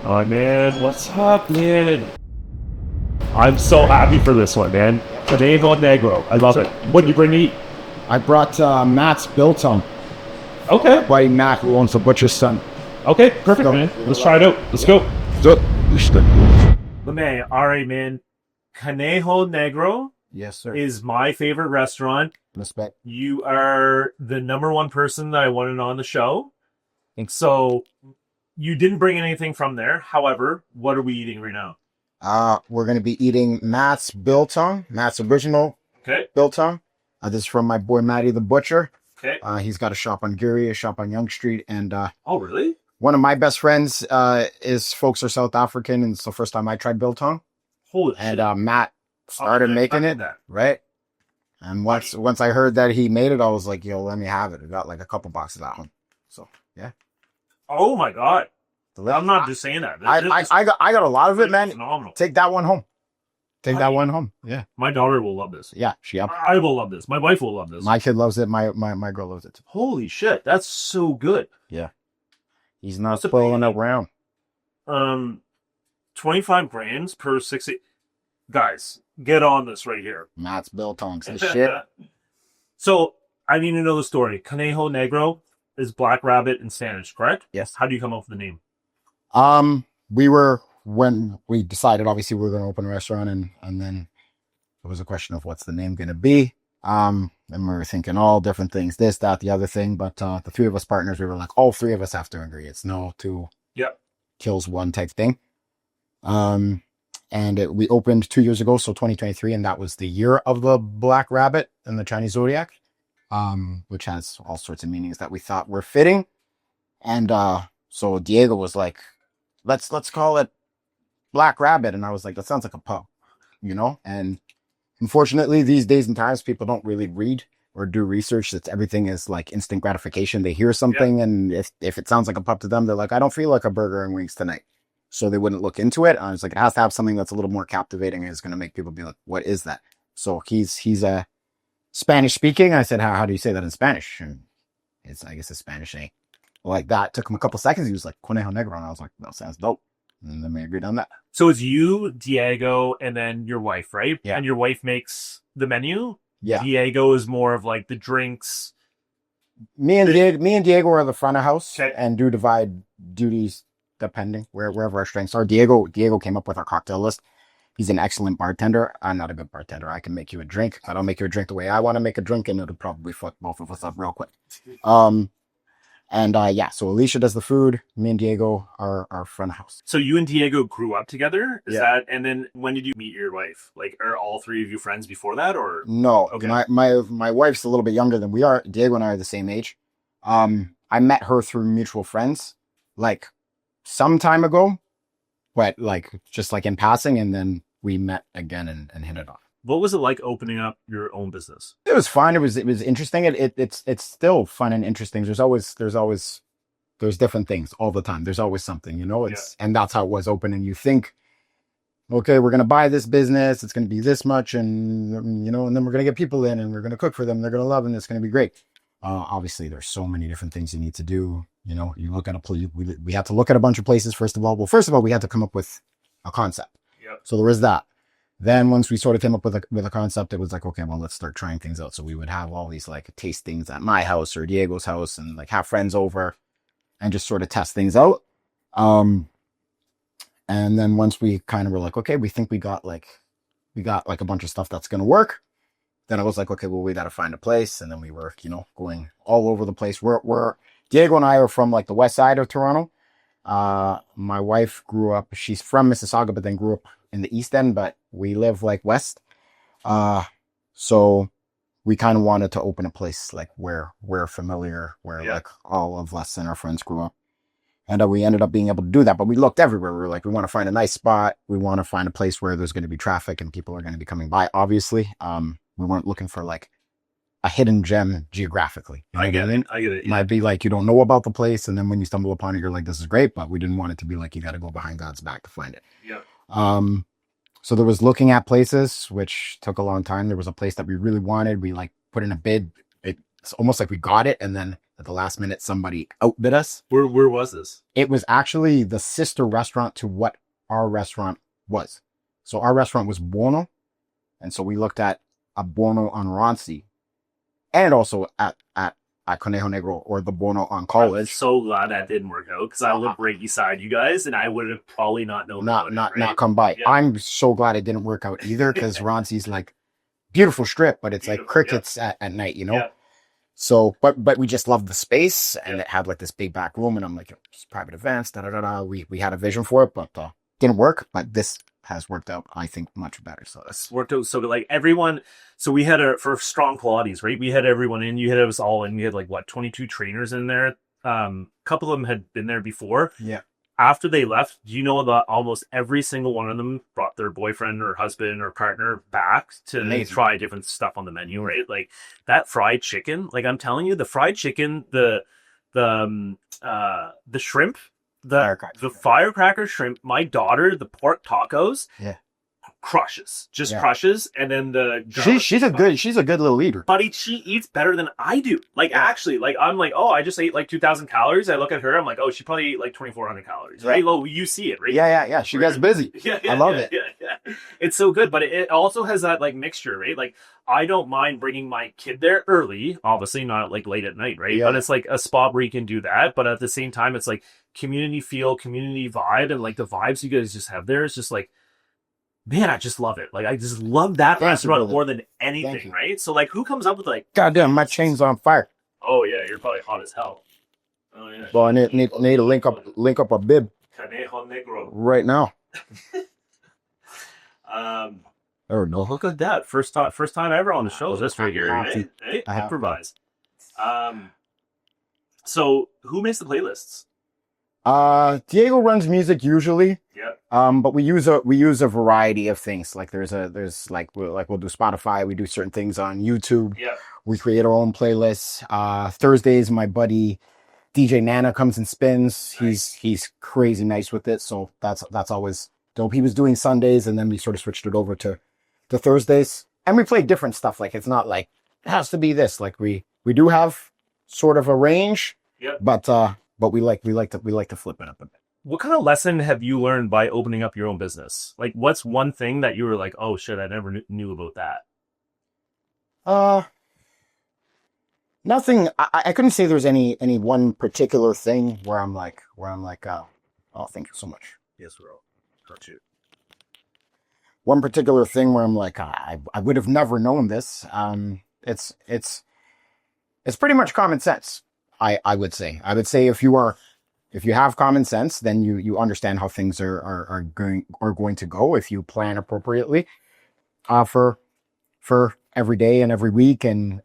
Oh man, what's up, man? I'm so happy for this one, man. Conejo Negro. I love it. What did you bring to eat? I brought Matt's Biltong. Okay. Buddy Matt, who owns the butcher's son. Okay, perfect, man. Let's try it out. Let's go. Lamine, all right, man. Conejo Negro Yes, sir. is my favorite restaurant. Respect. You are the number one person that I wanted on the show. Thanks. So you didn't bring anything from there. However, what are we eating right now? We're going to be eating Matt's Biltong, Matt's original Okay. Biltong. This is from my boy Matty the Butcher. Okay. He's got a shop on Geary, a shop on Yonge Street, and Oh, really? one of my best friends is folks are South African, and it's the first time I tried Biltong. Holy And shit. Matt started making it, right? And once I heard that he made it, I was like, yo, let me have it. I got like a couple boxes at home. So, yeah. Oh, my God. Delicious. I'm not just saying that. I got a lot of it, man. Phenomenal. Take that one home. Take that one home. Yeah. My daughter will love this. Yeah. I will love this. My wife will love this. My kid loves it. My girl loves it too. Holy shit. That's so good. Yeah. He's not What's it spoiling paying? around. 25 grams per 60. Guys, get on this right here. Matt's Biltong's his shit. So, I need to know the story. Conejo Negro is Black Rabbit in Spanish, correct? Yes. How do you come up with the name? When we decided, obviously, we were going to open a restaurant, and then it was a question of what's the name going to be. And we were thinking all different things, this, that, the other thing. But the three of us partners, we were like, all three of us have to agree. It's no two kills one type thing. We opened 2 years ago, so 2023, and that was the year of the Black Rabbit and the Chinese Zodiac, which has all sorts of meanings that we thought were fitting. And so Diego was like, let's call it Black Rabbit. And I was like, that sounds like a pub, you know? And unfortunately, these days and times, people don't really read or do research. That everything is like instant gratification. They hear something, and if it sounds like a pub to them, they're like, I don't feel like a burger and wings tonight. So they wouldn't look into it. I was like, it has to have something that's a little more captivating and is going to make people be like, what is that? So he's a Spanish speaking. I said, how do you say that in Spanish? And I guess it's Spanish name. Like that. Took him a couple seconds. He was like, Conejo Negro. And I was like, that sounds dope. And then we agreed on that. So it's you, Diego, and then your wife, right? Yeah. And your wife makes the menu? Yeah. Diego is more of like the drinks. Me and Diego are the front of house Okay. and do divide duties depending wherever our strengths are. Diego came up with our cocktail list. He's an excellent bartender. I'm not a good bartender. I can make you a drink. I don't make you a drink the way I want to make a drink, and it'll probably fuck both of us up real quick. So Alicia does the food. Me and Diego are our front of house. So you and Diego grew up together? Is Yeah. that, and then when did you meet your wife? Like, are all three of you friends before that, or? No, Okay. my wife's a little bit younger than we are. Diego and I are the same age. I met her through mutual friends, like some time ago, but like just like in passing, and then we met again and hit it off. What was it like opening up your own business? It was fun. It was interesting. It's still fun and interesting. There's different things all the time. There's always something, you know. And that's how it was opening. You think, okay, we're gonna buy this business. It's gonna be this much, and you know, and then we're gonna get people in, and we're gonna cook for them. They're gonna love, and it's gonna be great. Obviously, there's so many different things you need to do. You know, you look at we had to look at a bunch of places first of all. Well, first of all, we had to come up with a concept. Yep. So there was that. Then once we sort of came up with a concept, it was like, okay, well, let's start trying things out. So we would have all these like tastings at my house or Diego's house, and like have friends over and just sort of test things out. And then once we kind of were like, okay, we think we got like a bunch of stuff that's going to work. Then I was like, okay, well, we got to find a place. And then we were, you know, going all over the place. We're Diego and I are from like the west side of Toronto. My wife grew up, she's from Mississauga, but then grew up in the East End, but we live like west. So we kind of wanted to open a place like where we're familiar, where like all of us and our friends grew up. And we ended up being able to do that, but we looked everywhere. We were like, we want to find a nice spot. We want to find a place where there's going to be traffic and people are going to be coming by, obviously. We weren't looking for like a hidden gem geographically. You know I get it. Yeah. It Might be like you don't know about the place, and then when you stumble upon it, you're like, this is great, but we didn't want it to be like you got to go behind God's back to find it. Yeah. So there was looking at places, which took a long time. There was a place that we really wanted. We like put in a bid. It's almost like we got it, and then at the last minute, somebody outbid us. Where was this? It was actually the sister restaurant to what our restaurant was. So our restaurant was Buono. And so we looked at a Buono on Ronci and also at Conejo Negro or the Buono on I'm College. so glad that didn't work out because I live right beside you guys, and I would have probably not known. Not come by. Yeah. I'm so glad it didn't work out either because Ronci's like beautiful strip, but it's like crickets at night, you know? Yeah. So, but we just loved the space and it had like this big back room and I'm like, it's private events, We had a vision for it, but didn't work. But this has worked out, I think, much better. So It's worked out so good. Like everyone, so we had for strong qualities, right? We had everyone in. You had us all in. We had like 22 trainers in there. A couple of them had been there before. yeah, After they left, do you know that almost every single one of them brought their boyfriend or husband or partner back to Amazing. try different stuff on the menu, right? Like that fried chicken. Like I'm telling you, the fried chicken, the shrimp. The firecracker shrimp, my daughter, the pork tacos, crushes, crushes, and then she's a good little eater. Buddy, she eats better than I do. Like actually, like I'm like, oh, I just ate like 2,000 calories. I look at her, I'm like, oh, she probably ate like 2,400 calories, right? Well, you see it, right? Yeah. She gets busy. I love it. Yeah. It's so good, but it also has that like mixture, right? Like I don't mind bringing my kid there early, obviously not like late at night, right? Yeah. But it's like a spot where you can do that, but at the same time, it's like community feel, community vibe, and like the vibes you guys just have there is just like, man, I just love it. Like I just love that restaurant more than anything, right? So like, who comes up with like, goddamn, my chain's on fire. Oh yeah, you're probably hot as hell. Oh yeah. Well, I need to link up a bib Conejo Negro. right now. Oh no! Look at that first time ever on the show. This right here, hey, I have improvise. So who makes the playlists? Diego runs music usually. Yeah. But we use a variety of things. Like we'll do Spotify. We do certain things on YouTube. Yeah. We create our own playlists. Thursdays, my buddy DJ Nana comes and spins. Nice. He's crazy nice with it. So that's always dope. He was doing Sundays and then we sort of switched it over to Thursdays. And we play different stuff. Like it's not like it has to be this. Like we do have sort of a range. Yeah. But we like to flip it up a bit. What kind of lesson have you learned by opening up your own business? Like, what's one thing that you were like, oh shit, I never knew about that? Nothing. I couldn't say there's any one particular thing where I'm like, oh, thank you so much. Yes, bro. Got you. One particular thing where I'm like, I would have never known this. It's pretty much common sense. I would say if you have common sense, then you understand how things are going to go if you plan appropriately, for every day and every week and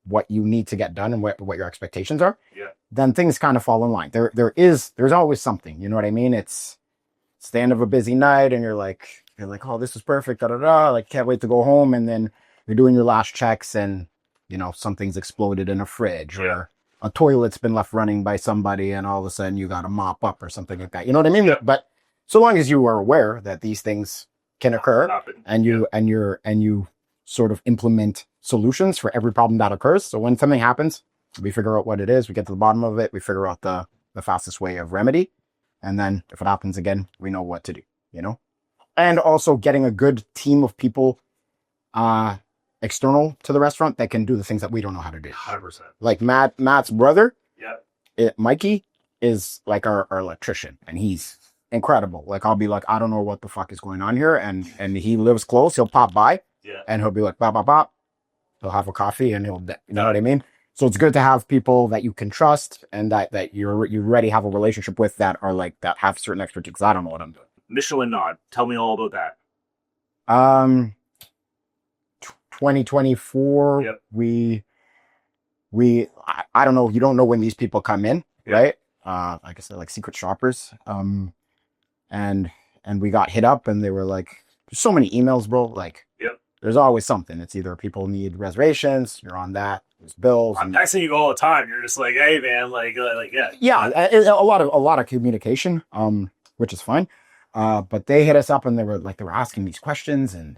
what you need to get done and what your expectations are. Yeah. Then things kind of fall in line. There's always something, you know what I mean? It's the end of a busy night and you're like, oh, this is perfect. Like, can't wait to go home. And then you're doing your last checks and, you know, something's exploded in a fridge or a toilet's been left running by somebody and all of a sudden you got to mop up or something like that. You know what I mean? Yeah. But so long as you are aware that these things can occur and you sort of implement solutions for every problem that occurs. So when something happens, we figure out what it is, we get to the bottom of it, we figure out the fastest way of remedy. And then if it happens again, we know what to do, you know? And also getting a good team of people, external to the restaurant that can do the things that we don't know how to do. 100%. Like Matt's brother, Mikey, is like our electrician and he's incredible. Like I'll be like, I don't know what the fuck is going on here. And he lives close. He'll pop by and he'll be like, bop, bop, bop. He'll have a coffee and you know what I mean? So it's good to have people that you can trust and that you already have a relationship with that are like, that have certain expertise. Because I don't know what I'm doing. Michelin nod. Tell me all about that. 2024, I don't know. You don't know when these people come in, right? Like I said, like secret shoppers. And we got hit up and they were like, there's so many emails, bro. Like, there's always something. It's either people need reservations, you're on that, there's bills. I'm texting you all the time. You're just like, hey man, yeah, a lot of communication, which is fine. But they hit us up and they were asking these questions and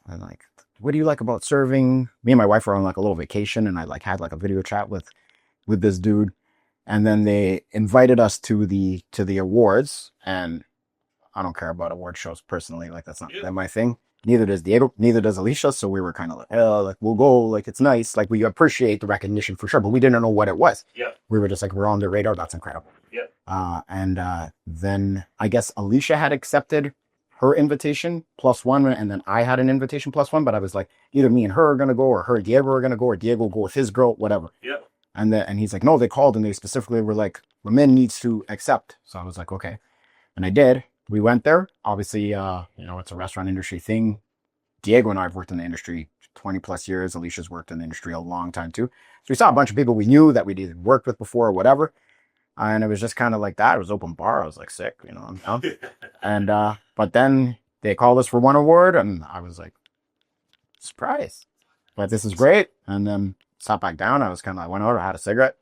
like, what do you like about serving? Me and my wife were on like a little vacation, and I like had like a video chat with this dude, and then they invited us to the awards, and I don't care about award shows personally, like that's not my thing. Neither does Diego, neither does Alicia. So we were kind of like, oh, like we'll go, like it's nice, like we appreciate the recognition for sure, but we didn't know what it was. Yeah. We were just like, we're on the radar. That's incredible. Yeah. Then I guess Alicia had accepted her invitation +1, and then I had an invitation +1. But I was like, either me and her are gonna go, or her and Diego are gonna go, or Diego will go with his girl, whatever. Yeah. And he's like, no, they called and they specifically were like, Lamine needs to accept. So I was like, okay, and I did. We went there. Obviously, it's a restaurant industry thing. Diego and I have worked in the industry 20 plus years. Alicia's worked in the industry a long time too. So we saw a bunch of people we knew that we'd either worked with before or whatever. And it was just kind of like that. It was open bar. I was like, sick, I'm down. And, but then they called us for one award, and I was like, surprise. But this is great. And then sat back down. I went out, I had a cigarette.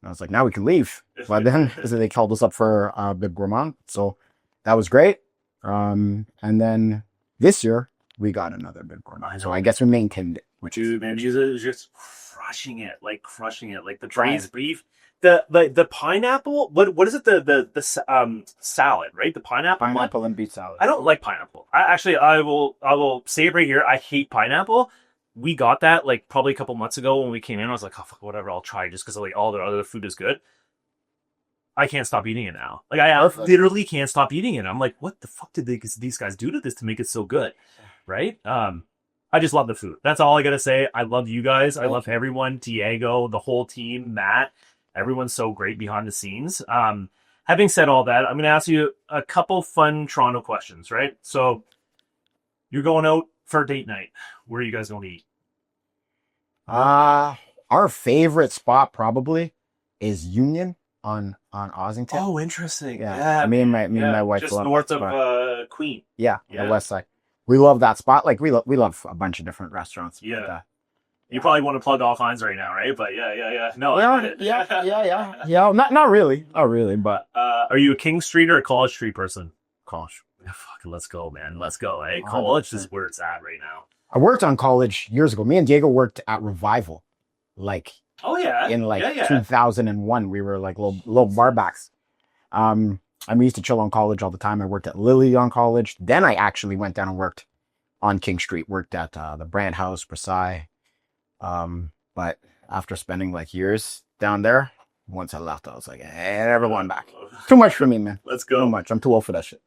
And I was like, now we can leave. But then they called us up for Bib Gourmand. So that was great. And then this year we got another Bib Gourmand. So I guess we maintained it. Dude, man, Jesus is just crushing it. Like the braised beef. The pineapple, what is it? The salad, right? The pineapple and beet salad. I don't like pineapple. I will say it right here. I hate pineapple. We got that like probably a couple months ago when we came in. I was like, oh fuck, whatever, I'll try just because like all the other food is good. I can't stop eating it now. Like I literally can't stop eating it. I'm like, what the fuck did these guys do to this to make it so good, right? I just love the food. That's all I gotta say. I love you guys. I love everyone. Diego, the whole team, Matt. Everyone's so great behind the scenes. Having said all that, I'm going to ask you a couple fun Toronto questions, right? So you're going out for a date night. Where are you guys going to eat? Our favorite spot probably is Union on Ossington. Oh, interesting. Yeah. Me and my wife just love north that spot. of Queen. Yeah, the west side. We love that spot. Like we love a bunch of different restaurants. Yeah. You probably want to plug all kinds right now, right? But yeah. No, yeah. Not really, but are you a King Street or a College Street person? College. Yeah, fucking let's go, man. Let's go. Hey, College is where it's at right now. I worked on College years ago. Me and Diego worked at Revival, like in 2001. We were like little barbacks. I used to chill on College all the time. I worked at Lily on College. Then I actually went down and worked on King Street. Worked at the Brand House, Versailles. But after spending like years down there, once I left, I was like, hey, I never going back. Too much for me, man. Let's go. Too much. I'm too old for that shit.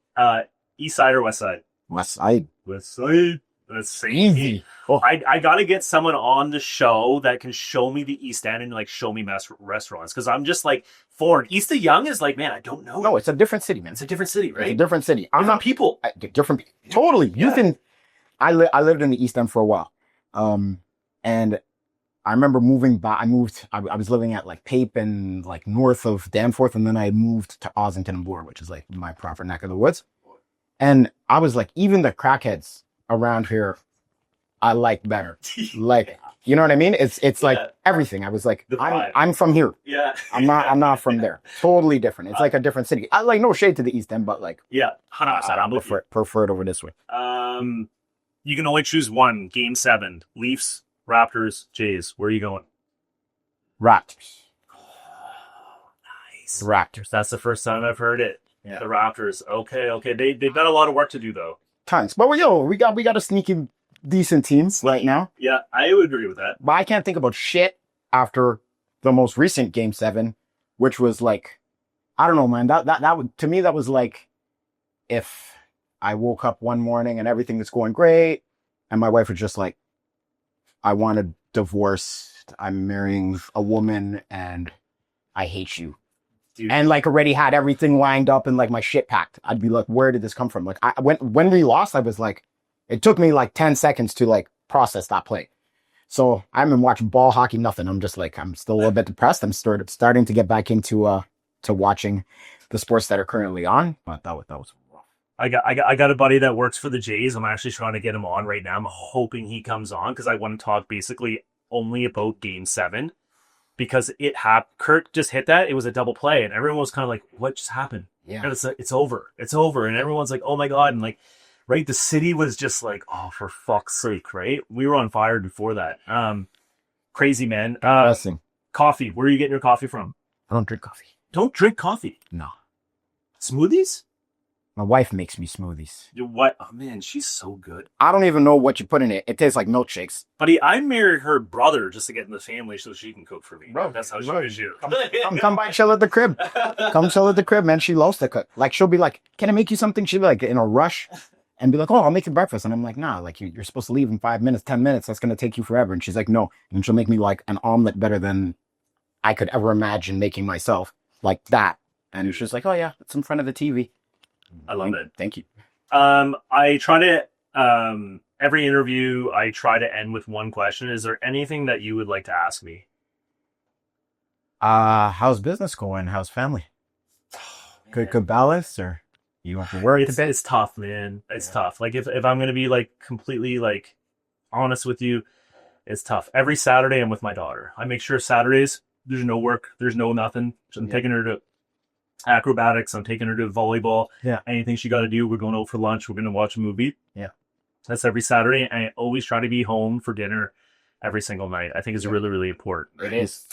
East side or west side? West side. West side. That's easy. Oh. I gotta get someone on the show that can show me the East End and like show me restaurants, because I'm just like foreign. East of Young is like, man, I don't know. No, it's a different city, man. It's a different city, right? It's a different city. I'm not people. Different. Totally. Yeah. You can. I lived in the East End for a while, and I remember moving back. I was living at like Pape and like north of Danforth, and then I moved to Ossington and Bloor, which is like my proper neck of the woods. And I was like, even the crackheads around here, I like better. Like, you know what I mean? It's like everything. I was like, I'm from here. Yeah. I'm not from there. Totally different. It's like a different city. I like no shade to the East End, but like, 100%. I prefer it over this way. You can only choose one. Game 7. Leafs, Raptors, Jays. Where are you going? Raptors. Oh, nice. Raptors. That's the first time I've heard it. Yeah. The Raptors. Okay. They've got a lot of work to do though. Tons. But we got a sneaky decent teams right now. Yeah, I would agree with that. But I can't think about shit after the most recent Game 7, which was like, I don't know, man. That would, to me, that was like if I woke up one morning and everything was going great, and my wife was just like, I want a divorce. I'm marrying a woman and I hate you. Dude. And like already had everything lined up and like my shit packed. I'd be like, where did this come from? Like when we lost, I was like, it took me like 10 seconds to like process that play. So I haven't been watching ball, hockey, nothing. I'm just like, I'm still a little bit depressed. I'm starting to get back into to watching the sports that are currently on. But that was rough. I got a buddy that works for the Jays. I'm actually trying to get him on right now. I'm hoping he comes on because I want to talk basically only about Game 7. Because Kurt just hit that. It was a double play, and everyone was kind of like, "What just happened?" Yeah, and it's over. It's over, and everyone's like, "Oh my god!" And like, right? The city was just like, oh, for fuck's sake, right? We were on fire before that. Crazy, man. Pressing. Coffee. Where are you getting your coffee from? I don't drink coffee. Don't drink coffee. No. Smoothies? My wife makes me smoothies. What? Oh man, she's so good. I don't even know what you put in it. It tastes like milkshakes. Buddy, I married her brother just to get in the family so she can cook for me. Bro, that's how she bro, is you. Come by, chill at the crib. Come chill at the crib, man. She loves to cook. Like, she'll be like, can I make you something? She'll be like in a rush and be like, oh, I'll make you breakfast. And I'm like, nah, like you're supposed to leave in 5 minutes, 10 minutes. That's going to take you forever. And she's like, no. And she'll make me like an omelet better than I could ever imagine making myself, like that. And she's like, oh yeah, it's in front of the TV. I love it. Thank you. I try to, every interview, I try to end with one question. Is there anything that you would like to ask me? How's business going? How's family? Good balance, or you have to work a bit? It's tough, man. It's tough. Like if I'm going to be like completely like honest with you, it's tough. Every Saturday I'm with my daughter. I make sure Saturdays there's no work, there's no nothing. So I'm taking her to acrobatics, I'm taking her to volleyball. Yeah. Anything she got to do, we're going out for lunch, we're going to watch a movie. Yeah. That's every Saturday. And I always try to be home for dinner every single night. I think it's really, really important. It is.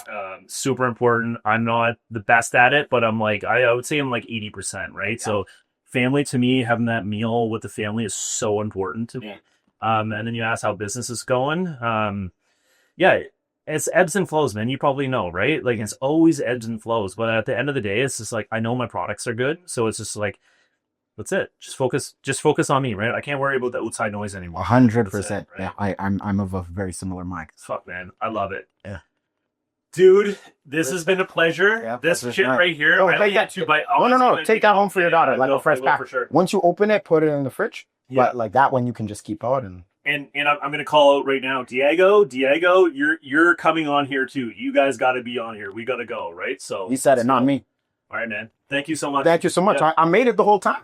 Super important. I'm not the best at it, but I'm like, I would say I'm like 80%, right? Yeah. So family to me, having that meal with the family is so important to me. And then you ask how business is going. Yeah, it's ebbs and flows, man. You probably know, right? Like it's always ebbs and flows. But at the end of the day, it's just like, I know my products are good. So it's just like, that's it. Just focus on me, right? I can't worry about the outside noise anymore. 100%. Right? Yeah, I'm of a very similar mind. Fuck, man. I love it. Yeah. Dude, this has been a pleasure. Yeah, this shit right here. No, I take that. No. Take that home for your daughter, like a fresh pack. For sure. Once you open it, put it in the fridge. Yeah. But like that one, you can just keep out and I'm gonna call out right now, Diego, you're coming on here too. You guys got to be on here. We got to go, right? So he said it, not me. All right, man. Thank you so much. Thank you so much. Yeah. I made it the whole time.